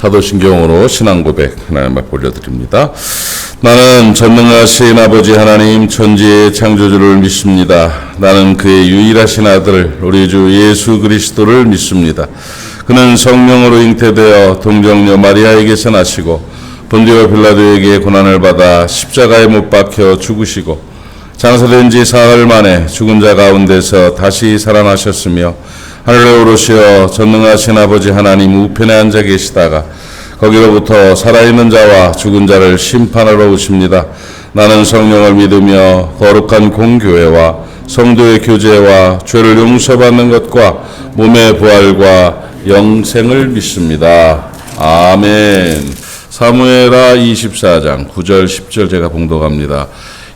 사도신경으로 신앙고백 하나님 앞에 올려드립니다. 나는 전능하신 아버지 하나님 천지의 창조주를 믿습니다. 나는 그의 유일하신 아들 우리 주 예수 그리스도를 믿습니다. 그는 성령으로 잉태되어 동정녀 마리아에게서 나시고 본디오 빌라도에게 고난을 받아 십자가에 못 박혀 죽으시고 장사된 지 사흘 만에 죽은 자 가운데서 다시 살아나셨으며 하늘에 오르시어 전능하신 아버지 하나님 우편에 앉아 계시다가 거기로부터 살아있는 자와 죽은 자를 심판하러 오십니다. 나는 성령을 믿으며 거룩한 공교회와 성도의 교제와 죄를 용서받는 것과 몸의 부활과 영생을 믿습니다. 아멘. 사무엘하 24장 9절 10절 제가 봉독합니다.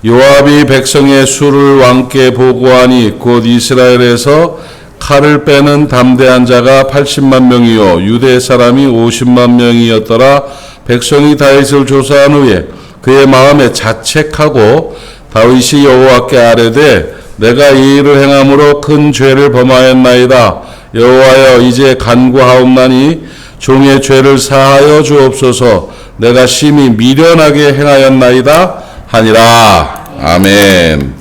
요압이 백성의 수를 왕께 보고하니 곧 이스라엘에서 칼을 빼는 담대한 자가 80만 명이요 유대 사람이 50만 명이었더라. 백성이 다윗을 조사한 후에 그의 마음에 자책하고 다윗이 여호와께 아뢰되 내가 이 일을 행함으로 큰 죄를 범하였나이다. 여호와여 이제 간구하옵나니 종의 죄를 사하여 주옵소서. 내가 심히 미련하게 행하였나이다 하니라. 아멘.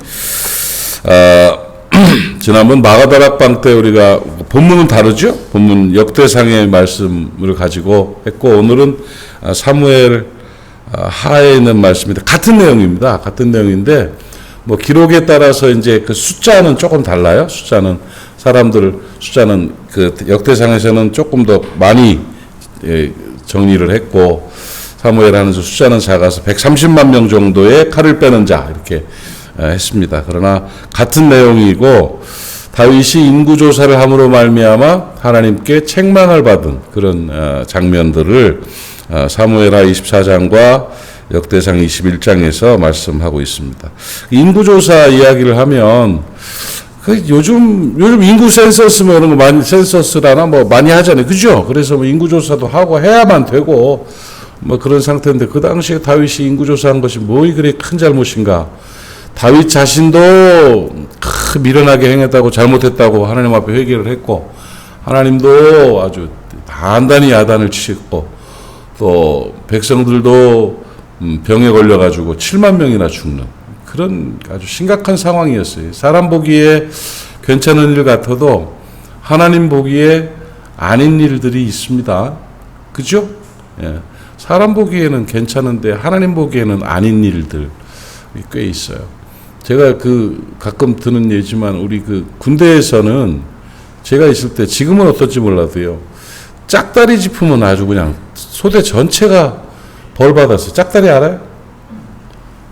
지난번 마가다락방 때 우리가 본문은 다르죠? 본문 역대상의 말씀을 가지고 했고 오늘은 사무엘 하에 있는 말씀입니다. 같은 내용입니다. 같은 내용인데 뭐 기록에 따라서 이제 그 숫자는 조금 달라요. 숫자는 그 역대상에서는 조금 더 많이 정리를 했고 사무엘 하면서 숫자는 작아서 130만 명 정도의 칼을 빼는 자 이렇게 했습니다. 그러나 같은 내용이고 다윗이 인구조사를 함으로 말미암아 하나님께 책망을 받은 그런 장면들을 사무엘하 24장과 역대상 21장에서 말씀하고 있습니다. 인구조사 이야기를 하면 요즘 인구 센서스 뭐 이런 거 많이 센서스라나 뭐 많이 하잖아요. 그죠? 그래서 뭐 인구조사도 하고 해야만 되고 뭐 그런 상태인데 그 당시에 다윗이 인구조사한 것이 뭐이 그리 큰 잘못인가? 다윗 자신도 미련하게 행했다고 잘못했다고 하나님 앞에 회개를 했고 하나님도 아주 단단히 야단을 치셨고 또 백성들도 병에 걸려가지고 7만 명이나 죽는 그런 아주 심각한 상황이었어요. 사람 보기에 괜찮은 일 같아도 하나님 보기에 아닌 일들이 있습니다. 그죠? 예. 사람 보기에는 괜찮은데 하나님 보기에는 아닌 일들이 꽤 있어요. 제가 가끔 드는 예지만 우리 군대에서는 제가 있을 때 지금은 어떨지 몰라도요. 짝다리 짚으면 아주 그냥 소대 전체가 벌 받았어요. 짝다리 알아요?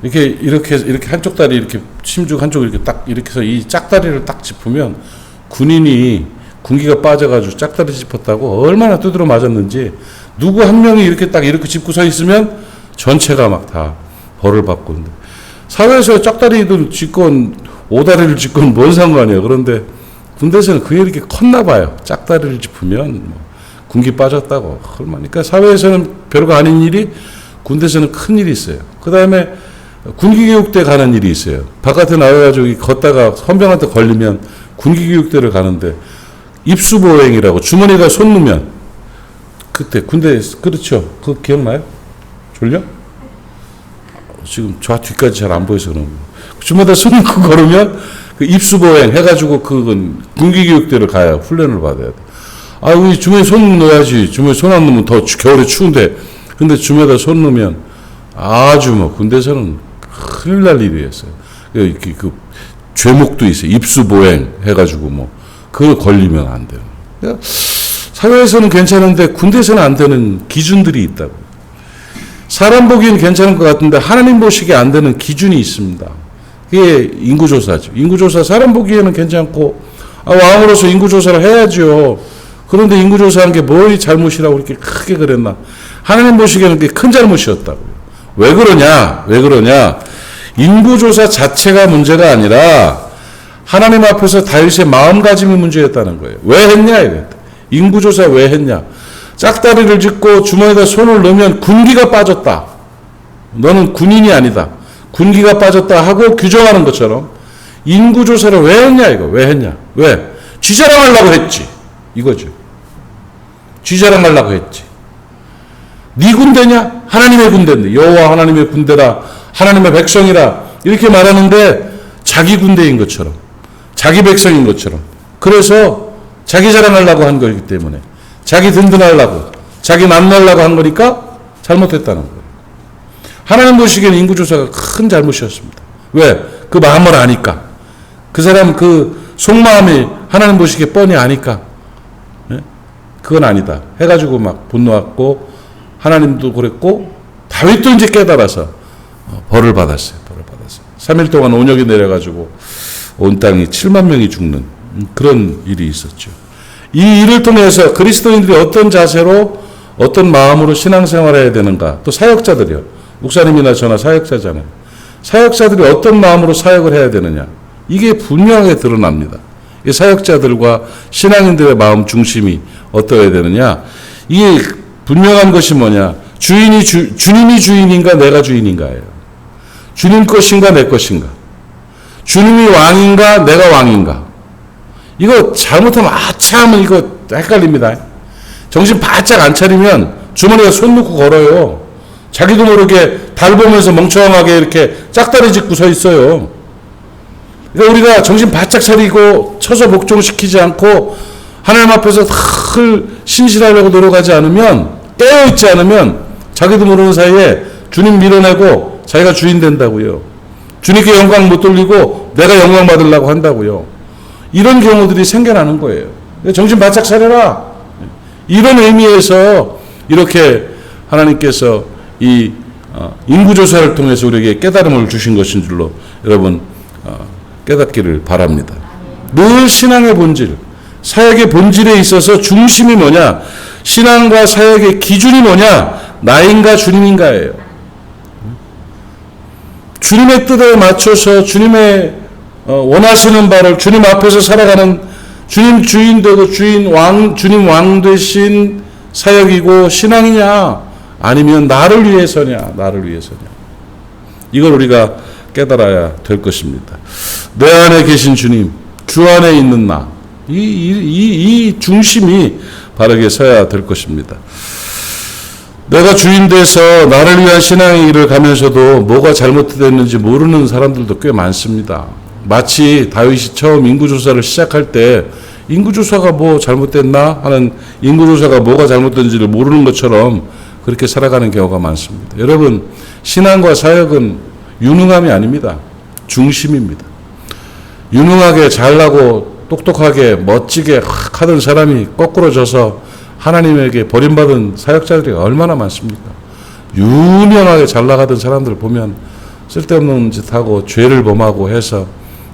이렇게 한쪽 다리 이렇게 심중 한쪽 이렇게 딱 이렇게 해서 이 짝다리를 딱 짚으면 군인이 군기가 빠져가지고 짝다리 짚었다고 얼마나 두드려 맞았는지 누구 한 명이 이렇게 짚고 서 있으면 전체가 막 다 벌을 받고 있는데 사회에서 짝다리를 짚건 오다리를 짚건 뭔 상관이에요. 그런데 군대에서는 그게 이렇게 컸나 봐요. 짝다리를 짚으면 군기 빠졌다고. 그러니까 사회에서는 별거 아닌 일이 군대에서는 큰 일이 있어요. 그 다음에 군기교육대 가는 일이 있어요. 바깥에 나와가지고 걷다가 헌병한테 걸리면 군기교육대를 가는데 입수보행이라고 주머니에다 손 넣으면 그때 군대 그렇죠. 그거 기억나요? 졸려? 지금 좌 뒤까지 잘 안 보여서 그런 거예요. 주머니에다 손 넣고 걸으면 그 입수보행 해가지고 그건 군기교육대를 가야 훈련을 받아야 돼. 우리 주머니에 손 넣어야지. 주머니에 손 안 넣으면 더 겨울에 추운데. 근데 주머니에다 손 넣으면 아주 군대에서는 큰일 날 일이었어요. 그 죄목도 있어요. 입수보행 해가지고 그걸 걸리면 안 돼요. 그러니까 사회에서는 괜찮은데 군대에서는 안 되는 기준들이 있다고. 사람 보기엔 괜찮은 것 같은데 하나님 보시기에 안 되는 기준이 있습니다. 그게 인구조사죠. 인구조사 사람 보기에는 괜찮고 왕으로서 인구조사를 해야죠. 그런데 인구조사한 게 뭘 잘못이라고 이렇게 크게 그랬나. 하나님 보시기에는 그게 큰 잘못이었다고요. 왜 그러냐. 인구조사 자체가 문제가 아니라 하나님 앞에서 다윗의 마음가짐이 문제였다는 거예요. 왜 했냐 이랬다. 인구조사 왜 했냐. 짝다리를 짚고 주머니에다 손을 넣으면 군기가 빠졌다. 너는 군인이 아니다. 군기가 빠졌다 하고 규정하는 것처럼 인구조사를 왜 했냐 이거. 왜 했냐. 왜? 쥐자랑하려고 했지. 이거죠. 쥐자랑하려고 했지. 네 군대냐? 하나님의 군대인데 여호와 하나님의 군대라 하나님의 백성이라 이렇게 말하는데 자기 군대인 것처럼 자기 백성인 것처럼 그래서 자기 자랑하려고 한 거기 때문에 자기 든든하려고 자기 만나려고 한 거니까 잘못했다는 거예요. 하나님 보시기에는 인구조사가 큰 잘못이었습니다. 왜? 그 마음을 아니까. 그 사람 그 속마음이 하나님 보시기에 뻔히 아니까. 네? 그건 아니다. 해가지고 막 분노했고 하나님도 그랬고 다윗도 이제 깨달아서 벌을 받았어요. 벌을 받았어요. 3일 동안 온역이 내려가지고 온 땅이 7만 명이 죽는 그런 일이 있었죠. 이 일을 통해서 그리스도인들이 어떤 자세로 어떤 마음으로 신앙생활을 해야 되는가. 또 사역자들이요. 목사님이나 저나 사역자잖아요. 사역자들이 어떤 마음으로 사역을 해야 되느냐. 이게 분명하게 드러납니다. 이 사역자들과 신앙인들의 마음 중심이 어떠해야 되느냐. 이게 분명한 것이 뭐냐. 주님이 주인인가 내가 주인인가예요. 주님 것인가 내 것인가. 주님이 왕인가 내가 왕인가. 이거 잘못하면 참 이거 헷갈립니다. 정신 바짝 안 차리면 주머니에 손 놓고 걸어요. 자기도 모르게 달 보면서 멍청하게 이렇게 짝다리 짚고 서 있어요. 그러니까 우리가 정신 바짝 차리고 쳐서 복종시키지 않고 하나님 앞에서 늘 신실하려고 노력하지 않으면 깨어있지 않으면 자기도 모르는 사이에 주님 밀어내고 자기가 주인 된다고요. 주님께 영광 못 돌리고 내가 영광 받으려고 한다고요. 이런 경우들이 생겨나는 거예요. 정신 바짝 차려라. 이런 의미에서 이렇게 하나님께서 이 인구조사를 통해서 우리에게 깨달음을 주신 것인 줄로 여러분 깨닫기를 바랍니다. 늘 신앙의 본질, 사역의 본질에 있어서 중심이 뭐냐? 신앙과 사역의 기준이 뭐냐? 나인가 주님인가예요. 주님의 뜻에 맞춰서 주님의 원하시는 바를 주님 앞에서 살아가는 주님 주인 되고 주님 왕 되신 사역이고 신앙이냐? 아니면 나를 위해서냐? 나를 위해서냐? 이걸 우리가 깨달아야 될 것입니다. 내 안에 계신 주님, 주 안에 있는 나, 이 중심이 바르게 서야 될 것입니다. 내가 주인 돼서 나를 위한 신앙의 길을 가면서도 뭐가 잘못됐는지 모르는 사람들도 꽤 많습니다. 마치 다윗이 처음 인구조사를 시작할 때 인구조사가 뭐 잘못됐나 하는 인구조사가 뭐가 잘못된지를 모르는 것처럼 그렇게 살아가는 경우가 많습니다. 여러분, 신앙과 사역은 유능함이 아닙니다. 중심입니다. 유능하게 잘나고 똑똑하게 멋지게 하던 사람이 거꾸로 져서 하나님에게 버림받은 사역자들이 얼마나 많습니까? 유명하게 잘 나가던 사람들 보면 쓸데없는 짓하고 죄를 범하고 해서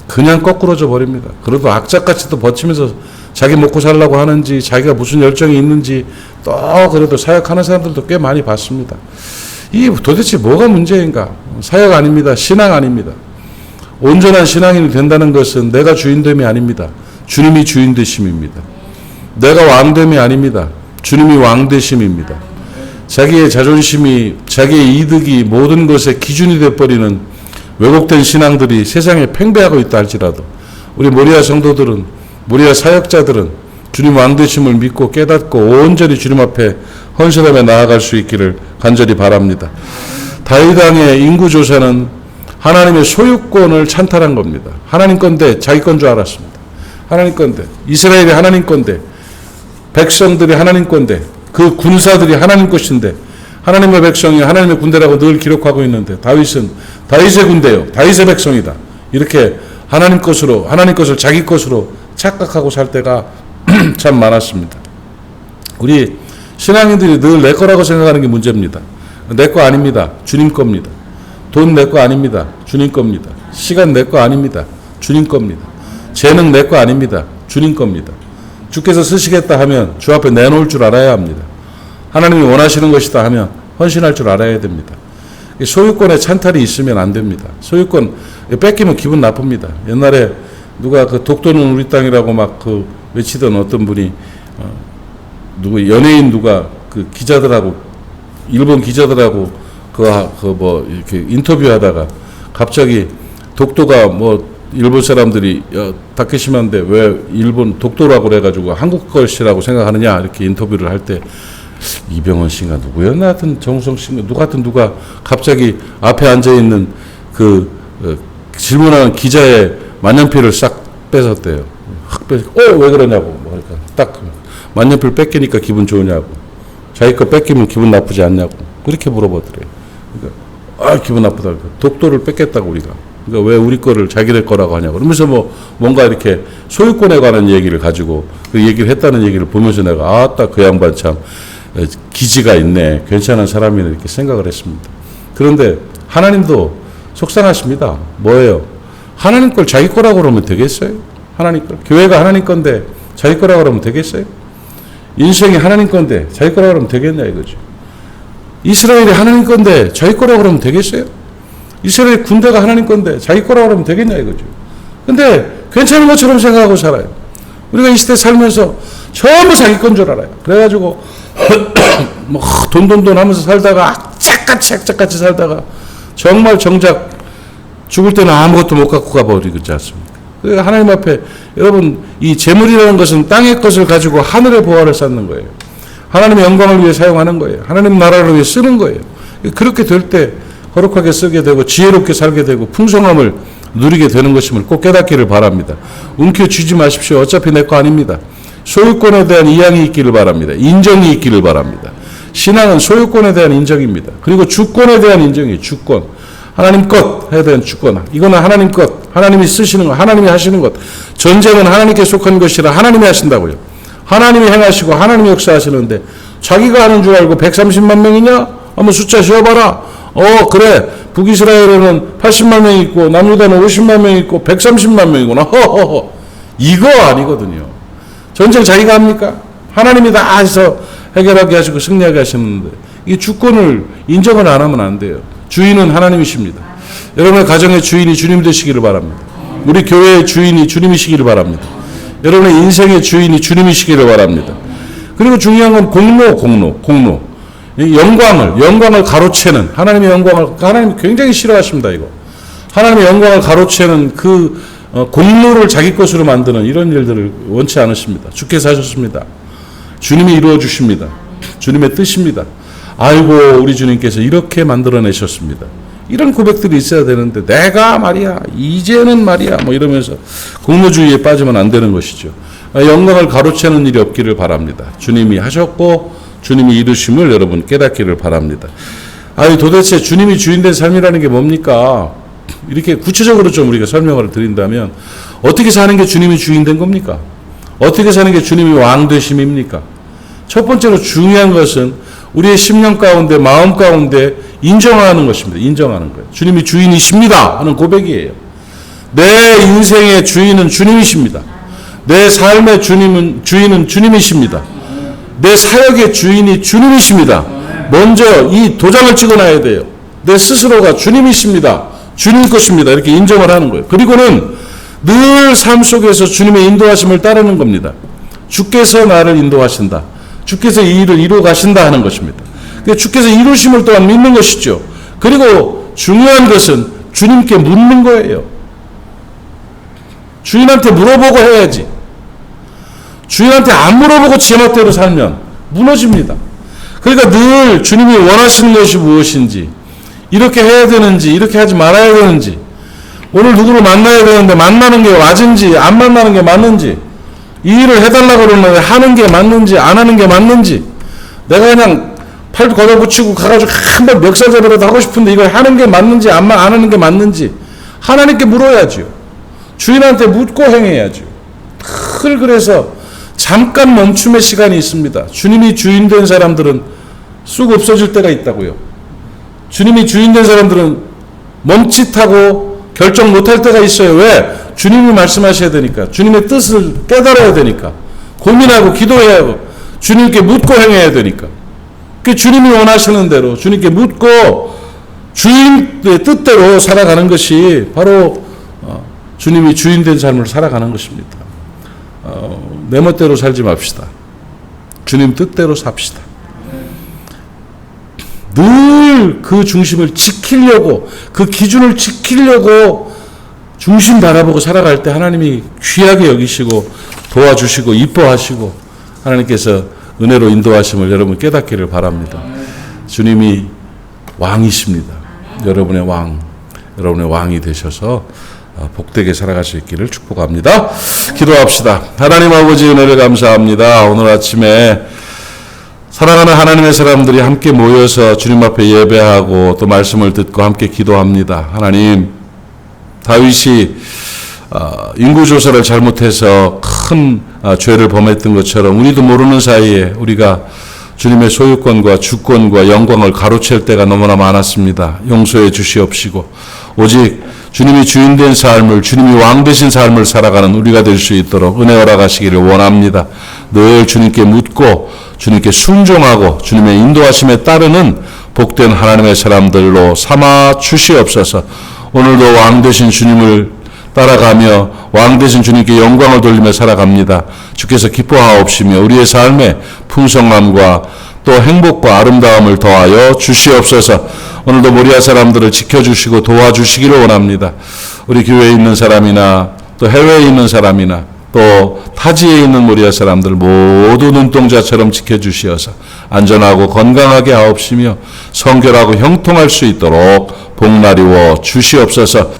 그냥 거꾸로져 버립니다. 그래도 악착같이 또 버티면서 자기 먹고 살려고 하는지 자기가 무슨 열정이 있는지 또 그래도 사역하는 사람들도 꽤 많이 봤습니다. 이 도대체 뭐가 문제인가? 사역 아닙니다. 신앙 아닙니다. 온전한 신앙인이 된다는 것은 내가 주인됨이 아닙니다. 주님이 주인 되심입니다. 내가 왕됨이 아닙니다. 주님이 왕 되심입니다. 자기의 자존심이 자기의 이득이 모든 것의 기준이 되어버리는 왜곡된 신앙들이 세상에 팽배하고 있다 할지라도 우리 모리아 성도들은 모리아 사역자들은 주님 왕 되심을 믿고 깨닫고 온전히 주님 앞에 헌신하며 나아갈 수 있기를 간절히 바랍니다. 다윗 왕의 인구조사는 하나님의 소유권을 찬탈한 겁니다. 하나님 건데 자기 건 줄 알았습니다. 하나님 건데 이스라엘이 하나님 건데 백성들이 하나님 건데 그 군사들이 하나님 것인데 하나님의 백성이 하나님의 군대라고 늘 기록하고 있는데 다윗은 다윗의 군대요. 다윗의 백성이다. 이렇게 하나님 것을 자기 것으로 착각하고 살 때가 참 많았습니다. 우리 신앙인들이 늘 내 거라고 생각하는 게 문제입니다. 내 거 아닙니다. 주님 겁니다. 돈 내 거 아닙니다. 주님 겁니다. 시간 내 거 아닙니다. 주님 겁니다. 재능 내 거 아닙니다. 주님 겁니다. 주께서 쓰시겠다 하면 주 앞에 내놓을 줄 알아야 합니다. 하나님이 원하시는 것이다 하면 헌신할 줄 알아야 됩니다. 소유권에 찬탈이 있으면 안 됩니다. 소유권 뺏기면 기분 나쁩니다. 옛날에 누가 그 독도는 우리 땅이라고 막 그 외치던 어떤 분이 누구 연예인 누가 그 기자들하고 일본 기자들하고 뭐 이렇게 인터뷰하다가 갑자기 독도가 뭐 일본 사람들이 다케시마인데 왜 일본 독도라고 그래가지고 한국 것이라고 생각하느냐 이렇게 인터뷰를 할 때 이병헌 씨인가 누구였나 하여튼 정우성 씨인가 누가 갑자기 앞에 앉아있는 질문하는 기자의 만년필을 싹 뺏었대요. 확 뺏어. 왜 그러냐고. 그러니까 딱 만년필 뺏기니까 기분 좋으냐고. 자기 거 뺏기면 기분 나쁘지 않냐고. 그렇게 물어보더래요. 그러니까 기분 나쁘다. 독도를 뺏겠다고 우리가. 그러니까 왜 우리 거를 자기네 거라고 하냐고. 그러면서 뭔가 이렇게 소유권에 관한 얘기를 가지고 그 얘기를 했다는 얘기를 보면서 내가 아따 그 양반 참 기지가 있네. 괜찮은 사람이네. 이렇게 생각을 했습니다. 그런데 하나님도 속상하십니다. 뭐예요? 하나님 걸 자기 거라고 그러면 되겠어요? 하나님 걸. 교회가 하나님 건데 자기 거라고 그러면 되겠어요? 인생이 하나님 건데 자기 거라고 그러면 되겠냐 이거죠. 이스라엘이 하나님 건데 자기 거라고 그러면 되겠어요? 이스라엘 군대가 하나님 건데 자기 거라고 그러면 되겠냐 이거죠. 근데 괜찮은 것처럼 생각하고 살아요. 우리가 이 시대 살면서 전부 자기 건 줄 알아요. 그래가지고 돈 하면서 살다가 악착같이 살다가 정말 정작 죽을 때는 아무것도 못 갖고 가버리고 있지 않습니까? 하나님 앞에 여러분 이 재물이라는 것은 땅의 것을 가지고 하늘의 보화를 쌓는 거예요. 하나님의 영광을 위해 사용하는 거예요. 하나님 나라를 위해 쓰는 거예요. 그렇게 될 때 거룩하게 쓰게 되고 지혜롭게 살게 되고 풍성함을 누리게 되는 것임을 꼭 깨닫기를 바랍니다. 움켜쥐지 마십시오. 어차피 내 거 아닙니다. 소유권에 대한 이양이 있기를 바랍니다. 인정이 있기를 바랍니다. 신앙은 소유권에 대한 인정입니다. 그리고 주권에 대한 인정이에요. 주권. 하나님 것 해야 되는 주권. 이거는 하나님 것. 하나님이 쓰시는 것. 하나님이 하시는 것. 전쟁은 하나님께 속한 것이라 하나님이 하신다고요. 하나님이 행하시고 하나님이 역사하시는데 자기가 하는 줄 알고 130만 명이냐? 한번 숫자 지어봐라. 그래. 북이스라엘에는 80만 명이 있고 남유다는 50만 명이 있고 130만 명이구나. 허허허. 이거 아니거든요. 전쟁 자기가 합니까? 하나님이 다 해서 해결하게 하시고 승리하게 하시는데 이 주권을 인정을 안 하면 안 돼요. 주인은 하나님이십니다. 여러분의 가정의 주인이 주님 되시기를 바랍니다. 우리 교회의 주인이 주님이시기를 바랍니다. 여러분의 인생의 주인이 주님이시기를 바랍니다. 그리고 중요한 건 공로. 영광을 가로채는 하나님의 영광을 하나님이 굉장히 싫어하십니다. 이거 하나님의 영광을 가로채는 공로를 자기 것으로 만드는 이런 일들을 원치 않으십니다. 주께서 하셨습니다. 주님이 이루어 주십니다. 주님의 뜻입니다. 아이고 우리 주님께서 이렇게 만들어내셨습니다. 이런 고백들이 있어야 되는데 내가 말이야 이제는 말이야 이러면서 공로주의에 빠지면 안 되는 것이죠. 영광을 가로채는 일이 없기를 바랍니다. 주님이 하셨고 주님이 이루심을 여러분 깨닫기를 바랍니다. 도대체 주님이 주인된 삶이라는 게 뭡니까? 이렇게 구체적으로 좀 우리가 설명을 드린다면 어떻게 사는 게 주님이 주인된 겁니까? 어떻게 사는 게 주님이 왕 되심입니까? 첫 번째로 중요한 것은 우리의 심령 가운데 마음 가운데 인정하는 것입니다. 인정하는 거예요. 주님이 주인이십니다 하는 고백이에요. 내 인생의 주인은 주님이십니다. 내 삶의 주인은 주님이십니다. 내 사역의 주인이 주님이십니다. 먼저 이 도장을 찍어놔야 돼요. 내 스스로가 주님이십니다. 주님 것입니다. 이렇게 인정을 하는 거예요. 그리고는 늘 삶 속에서 주님의 인도하심을 따르는 겁니다. 주께서 나를 인도하신다. 주께서 이 일을 이루어 가신다 하는 것입니다. 주께서 이루심을 또한 믿는 것이죠. 그리고 중요한 것은 주님께 묻는 거예요. 주인한테 물어보고 해야지. 주인한테 안 물어보고 제멋대로 살면 무너집니다. 그러니까 늘 주님이 원하시는 것이 무엇인지, 이렇게 해야 되는지, 이렇게 하지 말아야 되는지, 오늘 누구를 만나야 되는데 만나는 게 맞은지, 안 만나는 게 맞는지, 이 일을 해달라고 그러는데 하는 게 맞는지, 안 하는 게 맞는지, 내가 그냥 팔 걷어붙이고 가가지고 한번 멱살잡이라도 하고 싶은데 이걸 하는 게 맞는지, 안 하는 게 맞는지, 하나님께 물어야죠. 주인한테 묻고 행해야죠. 그래서 잠깐 멈춤의 시간이 있습니다. 주님이 주인된 사람들은 쑥 없어질 때가 있다고요. 주님이 주인된 사람들은 멈칫하고 결정 못할 때가 있어요. 왜? 주님이 말씀하셔야 되니까. 주님의 뜻을 깨달아야 되니까. 고민하고 기도해야 하고 주님께 묻고 행해야 되니까. 그 주님이 원하시는 대로 주님께 묻고 주인의 뜻대로 살아가는 것이 바로 주님이 주인된 삶을 살아가는 것입니다. 내 멋대로 살지 맙시다. 주님 뜻대로 삽시다. 늘 그 중심을 지키려고, 그 기준을 지키려고 중심 바라보고 살아갈 때 하나님이 귀하게 여기시고 도와주시고 이뻐하시고 하나님께서 은혜로 인도하심을 여러분 깨닫기를 바랍니다. 주님이 왕이십니다. 여러분의 왕이 되셔서 복되게 살아갈 수 있기를 축복합니다. 기도합시다. 하나님 아버지 은혜를 감사합니다. 오늘 아침에 사랑하는 하나님의 사람들이 함께 모여서 주님 앞에 예배하고 또 말씀을 듣고 함께 기도합니다. 하나님, 다윗이 인구조사를 잘못해서 큰 죄를 범했던 것처럼 우리도 모르는 사이에 우리가 주님의 소유권과 주권과 영광을 가로챌 때가 너무나 많았습니다. 용서해 주시옵시고 오직 주님이 주인된 삶을, 주님이 왕 되신 삶을 살아가는 우리가 될 수 있도록 은혜 허락하시기를 원합니다. 늘 주님께 묻고 주님께 순종하고 주님의 인도하심에 따르는 복된 하나님의 사람들로 삼아 주시옵소서. 오늘도 왕 되신 주님을 따라가며 왕 되신 주님께 영광을 돌리며 살아갑니다. 주께서 기뻐하옵시며 우리의 삶에 풍성함과 또 행복과 아름다움을 더하여 주시옵소서. 오늘도 모리아 사람들을 지켜주시고 도와주시기를 원합니다. 우리 교회에 있는 사람이나 또 해외에 있는 사람이나 또 타지에 있는 모리아 사람들 모두 눈동자처럼 지켜주시어서 안전하고 건강하게 하옵시며 성결하고 형통할 수 있도록 복나리워 주시옵소서.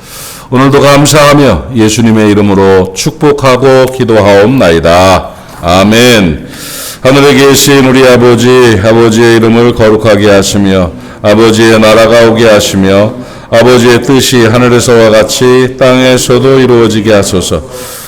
오늘도 감사하며 예수님의 이름으로 축복하고 기도하옵나이다. 아멘. 하늘에 계신 우리 아버지의 이름을 거룩하게 하시며 아버지의 나라가 오게 하시며 아버지의 뜻이 하늘에서와 같이 땅에서도 이루어지게 하소서.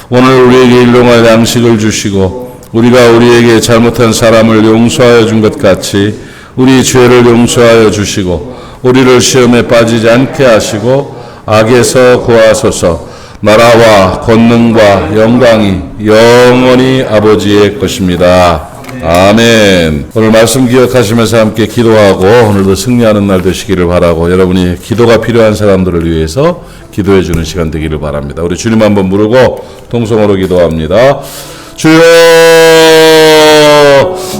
오늘 우리에게 일용할 양식을 주시고 우리가 우리에게 잘못한 사람을 용서하여 준 것 같이 우리 죄를 용서하여 주시고 우리를 시험에 빠지지 않게 하시고 악에서 구하소서. 나라와 권능과 영광이 영원히 아버지의 것입니다. 아멘. 오늘 말씀 기억하시면서 함께 기도하고 오늘도 승리하는 날 되시기를 바라고 여러분이 기도가 필요한 사람들을 위해서 기도해 주는 시간 되기를 바랍니다. 우리 주님 한번 부르고 통성으로 기도합니다. 주여,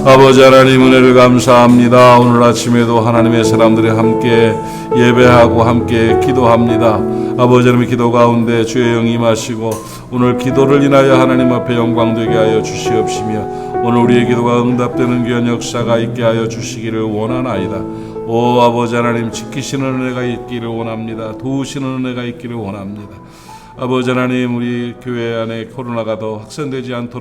아버지 하나님 은혜를 감사합니다. 오늘 아침에도 하나님의 사람들이 함께 예배하고 함께 기도합니다. 아버지 하나님의 기도 가운데 주의 영이 임하시고 오늘 기도를 인하여 하나님 앞에 영광 되게 하여 주시옵시며 오늘 우리의 기도가 응답되는 귀한 역사가 있게 하여 주시기를 원하나이다. 오 아버지 하나님, 지키시는 은혜가 있기를 원합니다. 도우시는 은혜가 있기를 원합니다. 아버지 하나님, 우리 교회 안에 코로나가 더 확산되지 않도록